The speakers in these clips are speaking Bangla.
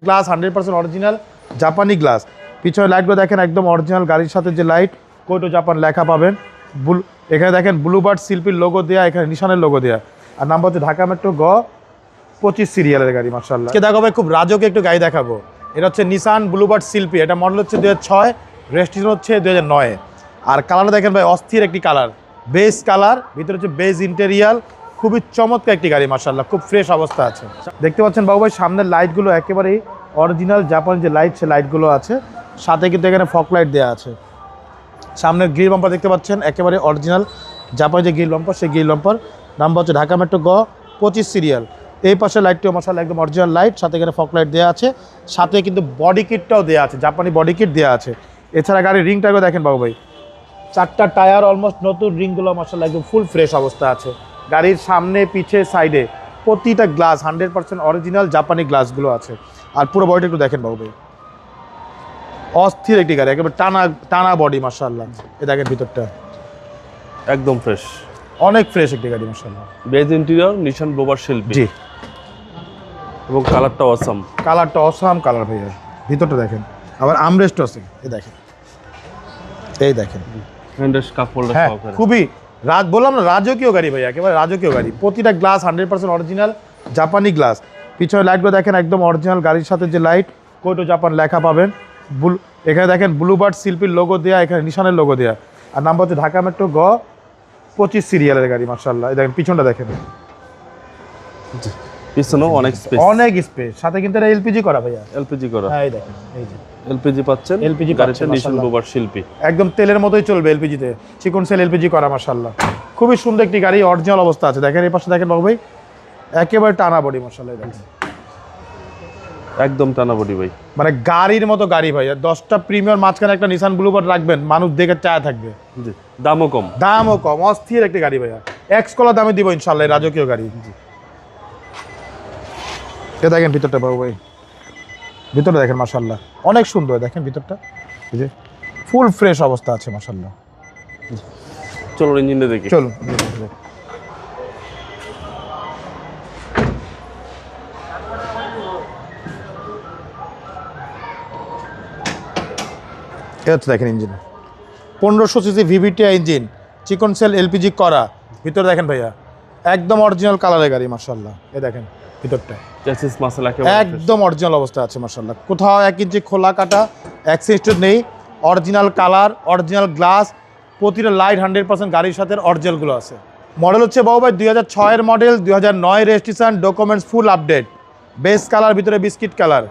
গ্লাস 100% অরিজিনাল জাপানি গ্লাস। পিছনে লাইটগুলো দেখেন একদম অরিজিনাল, গাড়ির সাথে যে লাইট কোটো জাপান লেখা পাবেন। এখানে দেখেন ব্লুবার্ড শিল্পীর লোগো দেওয়া, এখানে নিশানের লোগো দেওয়া। আর নাম্বার হচ্ছে ঢাকা মেট্রো গ 25 সিরিয়ালের গাড়ি। মাশাআল্লাহ দেখাবো খুব রাজকে একটু গাড়ি দেখাবো। এটা হচ্ছে নিশান ব্লুবার্ড শিল্পী, এটা মডেল হচ্ছে 2006, রেজিস্ট্রেশন হচ্ছে 2009। আর কালারটা দেখেন ভাই অস্থির একটি কালার, বেজ কালার, ভিতরে হচ্ছে বেজ ইন্টেরিয়াল, খুবই চমৎকার একটি গাড়ি মাশাআল্লাহ, খুব ফ্রেশ অবস্থা আছে। দেখতে পাচ্ছেন বাবু ভাই সামনের লাইটগুলো একেবারেই অরিজিনাল জাপানি যে লাইট, সে লাইটগুলো আছে, সাথে কিন্তু এখানে ফক লাইট দেওয়া আছে। সামনের গ্রিল বাম্পার দেখতে পাচ্ছেন একেবারে অরিজিনাল জাপানি যে গ্রিল বাম্পার, সেই গ্রিল বাম্পার। নাম্বার হচ্ছে ঢাকা মেট্রো গ 25 সিরিয়াল। এই পাশে লাইটটিও মাশাআল্লাহ একদম অরিজিনাল লাইট, সাথে এখানে ফক লাইট দেওয়া আছে, সাথে কিন্তু বডি কিটটাও দেওয়া আছে, জাপানি বডি কিট দেওয়া আছে। এছাড়া গাড়ির রিংটাকে দেখেন বাবু ভাই, 4টা টায়ার অলমোস্ট নতুন, রিংগুলো মাশাআল্লাহ একদম ফুল ফ্রেশ অবস্থা আছে। গাড়ির সামনে পিছে সাইডে প্রতিটা গ্লাস 100% অরিজিনাল জাপানি গ্লাসগুলো আছে। আর পুরো বডিটা একটু দেখেন বাবু ভাই, অস্থির একটি গাড়ি, একেবারে টানা টানা বডি মাশাআল্লাহ। এই দেখেন ভিতরটা একদম ফ্রেশ, অনেক ফ্রেশ একটি গাড়ি মাশাআল্লাহ। বেজ ইন্টেরিয়র, নিশান ব্লুবার্ড শিল্পী, জি, এবং কালারটা অসাম, কালারটা অসাম কালার ভাইয়া। ভিতরটা দেখেন, আবার আমরেস্ট আছে, এই দেখেন, এই দেখেন হ্যান্ডেস কাপ হোল্ডার হ্যাঁ, সহকারে। খুবই বললাম না রাজকীয় গাড়ি ভাই, একেবারে রাজকীয় গাড়ি। প্রতিটা গ্লাস 100% অরিজিনাল জাপানি গ্লাস। পিছনে লাইটগুলো দেখেন একদম অরিজিনাল, গাড়ির সাথে যে লাইট কোটো জাপান লেখা পাবেন। এখানে দেখেন ব্লুবার্ড শিল্পীর লোগো দেওয়া, এখানে নিশানের লোগো দেওয়া। আর নাম্বার হচ্ছে ঢাকা মেট্রো গ 25 সিরিয়ালের গাড়ি মাশাআল্লাহ। এই দেখেন পিছনটা দেখেন, পিছনেও অনেক স্পেস, অনেক স্পেস, সাথে কিন্তু এটা এলপিজি করা ভাইয়া, এলপিজি করা। হ্যাঁ এই দেখেন, এই যে এলপিজি পাচ্ছেন, এলপিজি গাড়িতে পাচ্ছেন নিশান মাশাআল্লাহ। ব্লুবার্ড শিল্পী, একদম তেলের মতোই চলবে এলপিজিতে, চিকন সেল এলপিজি করা মাশাআল্লাহ। খুবই সুন্দর একটি গাড়ি, অরিজিনাল অবস্থা আছে। দেখেন এই পাশে দেখেন বাবু ভাই, একেবারে টানা বডি মাশাআল্লাহ। দেখেন একদম টানা বডি ভাই, মানে গাড়ির মতো গাড়ি ভাই। 10টা প্রিমিয়ার মাঝখানে একটা নিশান ব্লুবার্ড রাখবেন, মানুষ দেখে চায় থাকবে। জি, দামও কম, দামও কম, অস্থির একটি গাড়ি ভাইয়া। এক্স কলা দামে দিব ইনশাআল্লাহ, এই রাজকীয় গাড়ি। এ দেখেন ভিতরটা বাবু ভাই, ভিতরটা দেখেন মাশাআল্লাহ, অনেক সুন্দর। দেখেন ভিতরটা, এই যে ফুল ফ্রেশ অবস্থা আছে মাশাআল্লাহ। চলো ইঞ্জিনটা দেখি। চলুন, এ হচ্ছে দেখেন ইঞ্জিন, 1500 সিসি ভিভিটি ইঞ্জিন, চিকন সেল এলপিজি করা। ভিতরে দেখেন ভাইয়া একদম অরিজিনাল কালারের গাড়ি মাশাআল্লাহ। এ দেখেন ভিতরটা চ্যাসিস মাসেল একদম অরিজিনাল অবস্থা আছে মাশাআল্লাহ, কোথাও 1 ইঞ্চি খোলা কাটা অ্যাক্সিডেন্ট নেই। অরিজিনাল কালার, অরিজিনাল গ্লাস, প্রতিটা লাইট 100% গাড়ির সাথে অরিজিনালগুলো আছে। মডেল হচ্ছে বাবু ভাই 2006 এর model, 2009 registration, documents full update, base colour, ভিতরে বিস্কিট কালার,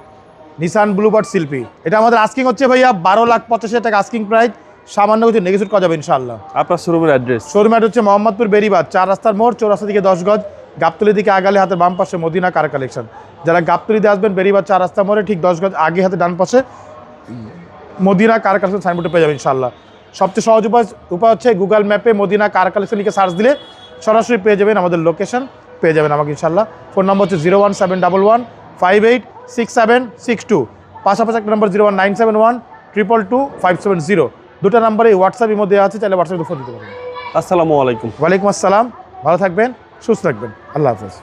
নিশান ব্লুবার্ড শিল্পী। এটা আমাদের আস্কিং হচ্ছে ভাইয়া 12,85,000 টাকা আস্কিং প্রাইস, সামান্য কিছু নেগোশিয়েট করা যাবে ইনশাআল্লাহ। আপনার শোরুমের অ্যাড্রেস? শোরুম হচ্ছে মোহাম্মদপুর বেরিবাদ, 4 রাস্তার মোড়, 4 রাস্তা থেকে 10 গজ, গাবতলি দিকে আগালে হাতের বাম পাশে মদিনা কার কালেকশন। যারা গাবতলিতে আসবেন বেরিবাদ 4 রাস্তা মোড়ে ঠিক 10 গজ আগে হাতে ডান পাশে মদিনা কার কালেকশন সাইনবোর্ডে পেয়ে যাবেন ইনশাআল্লাহ। সবচেয়ে সহজ উপায় হচ্ছে গুগল ম্যাপে মদিনা কার কালেকশন লিখে সার্চ দিলে সরাসরি পেয়ে যাবেন, আমাদের লোকেশন পেয়ে যাবেন আমাকে ইনশাআল্লাহ। ফোন নম্বর হচ্ছে 01711586762, পাশাপাশি একটা নম্বর 01971222570। দুটো নাম্বারে হোয়াটসঅ্যাপের মধ্যে আছে, চাইলে হোয়াটসঅ্যাপে ফোন দিতে পারেন। আসসালামু আলাইকুম। ওয়ালাইকুম আসসালাম, ভালো থাকবেন, সুস্থ থাকবেন, আল্লাহ হাফেজ।